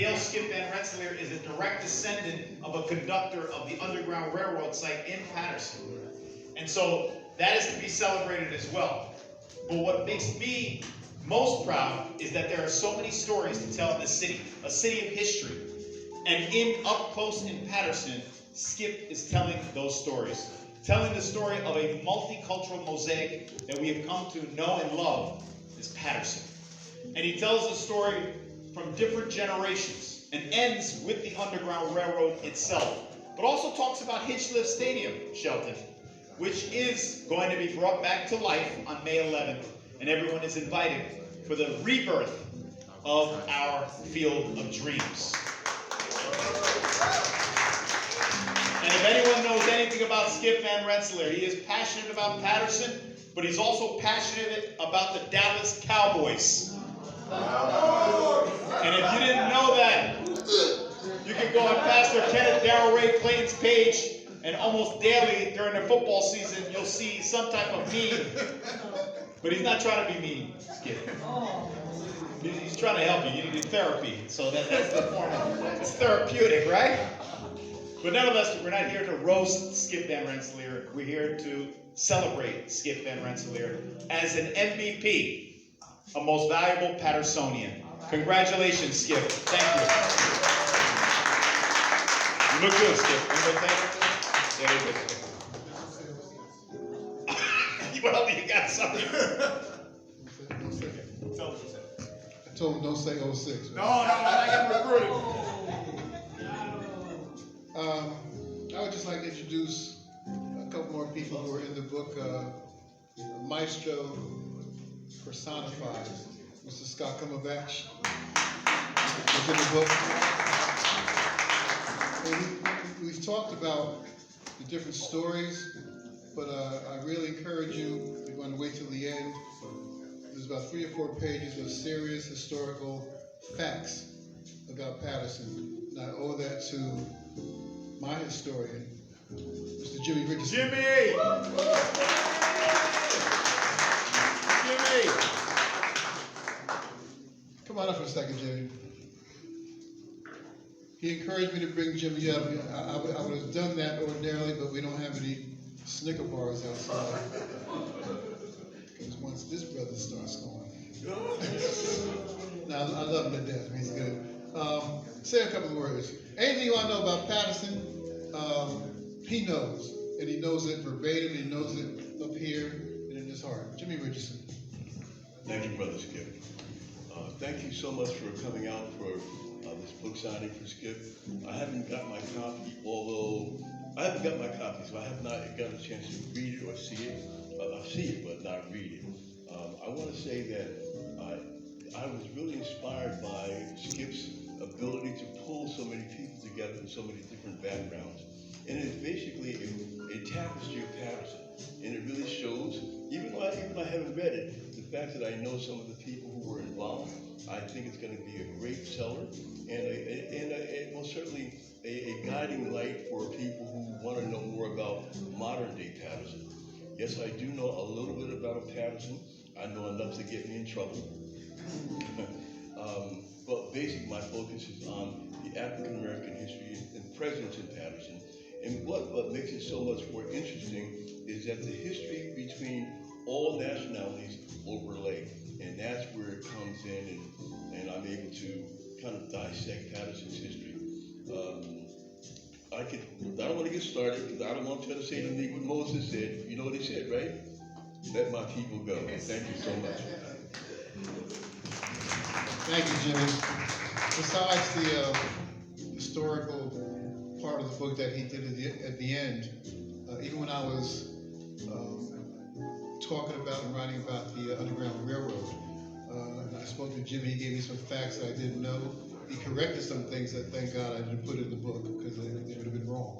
Dale Skip Van Rensselaer is a direct descendant of a conductor of the Underground Railroad site in Paterson. And so that is to be celebrated as well. But what makes me most proud is that there are so many stories to tell in this city, a city of history. And up close in Paterson, Skip is telling those stories. Telling the story of a multicultural mosaic that we have come to know and love as Paterson. And he tells the story from different generations and ends with the Underground Railroad itself. But also talks about Hinchliffe Stadium, Shelton, which is going to be brought back to life on May 11th. And everyone is invited for the rebirth of our Field of Dreams. And if anyone knows anything about Skip Van Rensselaer, he is passionate about Paterson, but he's also passionate about the Dallas Cowboys. And if you didn't know that, you can go on Pastor Kenneth Darrell Ray Clayton's page, and almost daily during the football season, you'll see some type of meme. But he's not trying to be mean, Skip. He's trying to help you. You need therapy. So that's the form of it. It's therapeutic, right? But nonetheless, we're not here to roast Skip Van Rensselaer. We're here to celebrate Skip Van Rensselaer as an MVP, a most valuable Patersonian. Congratulations, Skip. Thank you. You look good, Skip. There you go. Well, you got something. I told him don't say 06. Right? No, I got recruited. I would just like to introduce a couple more people who are in the book. Maestro personified, Mr. Scott Cumberbatch, is in the book. And we've talked about the different stories, but I really encourage you, if you want to wait till the end, there's about 3 or 4 pages of serious historical facts about Paterson. And I owe that to my historian, Mr. Jimmy Richardson. Jimmy! Come on up for a second, Jimmy. He encouraged me to bring Jimmy up. I would have done that ordinarily, but we don't have any Snicker bars outside. Because once this brother starts going. Now, I love him to death. He's good. Say a couple of words. Anything you want to know about Paterson, he knows. And he knows it verbatim. He knows it up here and in his heart. Jimmy Richardson. Thank you, Brother Skip. Thank you so much for coming out for this book signing for Skip. I haven't got my copy, so I have not gotten a chance to read it or see it. I see it, but not read it. I want to say that I was really inspired by Skip's ability to pull so many people together from so many different backgrounds. And it's basically a tapestry of Paterson. And it really shows, even though I haven't read it, the fact that I know some of the people who were involved, I think it's going to be a great seller and most certainly a guiding light for people who want to know more about modern day Paterson. Yes, I do know a little bit about Paterson. I know enough to get me in trouble. But basically my focus is on the African American history and presence in Paterson. And what makes it so much more interesting is that the history between all nationalities overlay. And that's where it comes in, and I'm able to kind of dissect Paterson's history. I don't want to get started because I don't want you to say to me what Moses said. You know what he said, right? Let my people go. Thank you so much. Thank you, Jimmy. Besides the historical part of the book that he did at the end, even when I was talking about and writing about the Underground Railroad, I spoke to Jimmy. He gave me some facts that I didn't know. He corrected some things that, thank God, I didn't put in the book because they would have been wrong.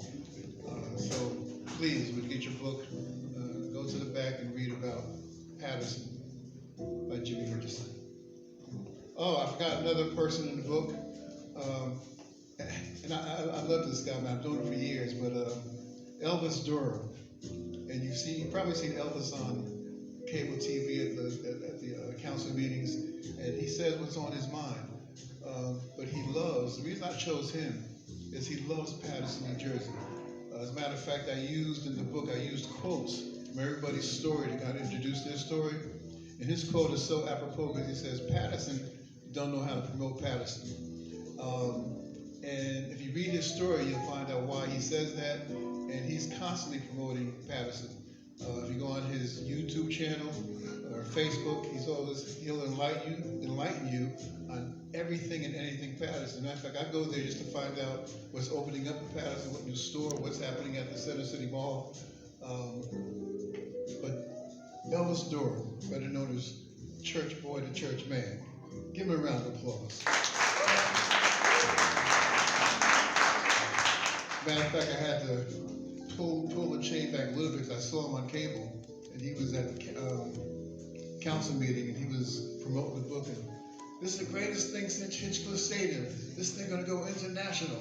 So please, when you get your book, go to the back and read about Paterson by Jimmy Richardson. Oh, I forgot another person in the book. And I love this guy, man. I've known him for years, but Elvis Durham. And you've probably seen Elvis on cable TV at the council meetings, and he says what's on his mind. But he loves, the reason I chose him is he loves Paterson, New Jersey. As a matter of fact, I used quotes from everybody's story to kind of introduce their story. And his quote is so apropos because he says, Paterson don't know how to promote Paterson. And if you read his story, you'll find out why he says that. And he's constantly promoting Paterson. If you go on his YouTube channel or Facebook, he'll enlighten you on everything and anything Paterson. Matter of fact, I go there just to find out what's opening up in Paterson, what new store, what's happening at the Center City Mall. But Elvis Durham, better known as Church Boy to Church Man. Give him a round of applause. Matter of fact, I had to pull the chain back a little bit because I saw him on cable, and he was at the council meeting, and he was promoting the book, and this is the greatest thing since Hitchcock Stadium. This thing gonna go international.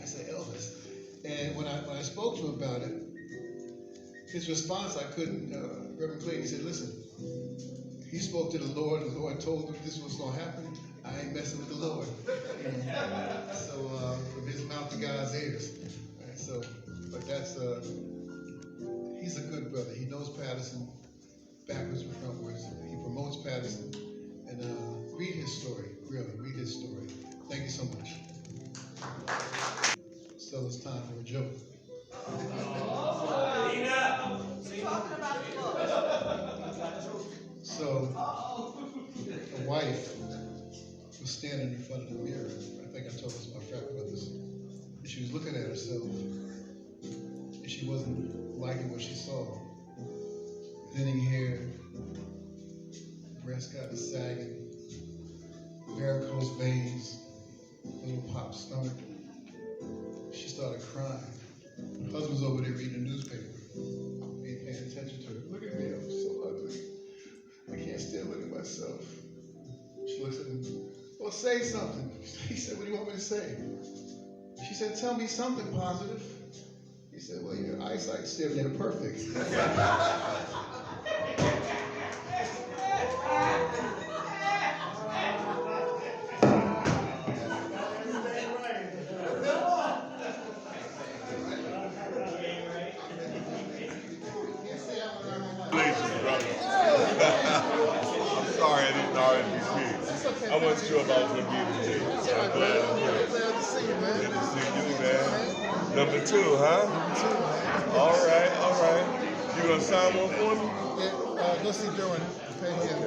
I said, Elvis. And when I spoke to him about it, his response, I couldn't, Reverend Clayton, he said, listen, he spoke to the Lord, and the Lord told him this was gonna happen. I ain't messing with the Lord. So from his mouth to God's ears. Right, so, but that's, he's a good brother. He knows Paterson backwards and frontwards. He promotes Paterson. And read his story, really, read his story. Thank you so much. So it's time for a joke. So, a wife was standing in front of the mirror. I think I told this to my frat brothers. She was looking at herself, and she wasn't liking what she saw. Thinning hair, breast got sagging, varicose veins, little pop stomach. She started crying. Her husband's over there reading the newspaper. He ain't paying attention to her. Look at me, I'm so ugly. I can't stand looking at myself. She looks at him. Well, say something. He said, what do you want me to say? She said, tell me something positive. He said, well, your eyesight's still near perfect. I'm sorry I didn't RSVP. I wasn't sure if I was going to be able to do it. So I'm glad I'm here. Glad to see you, man. Good to see you, man. Number 2, huh? Number 2, man. All right, all right. You going to sign one for me? Yeah, go see Durham. Pay him.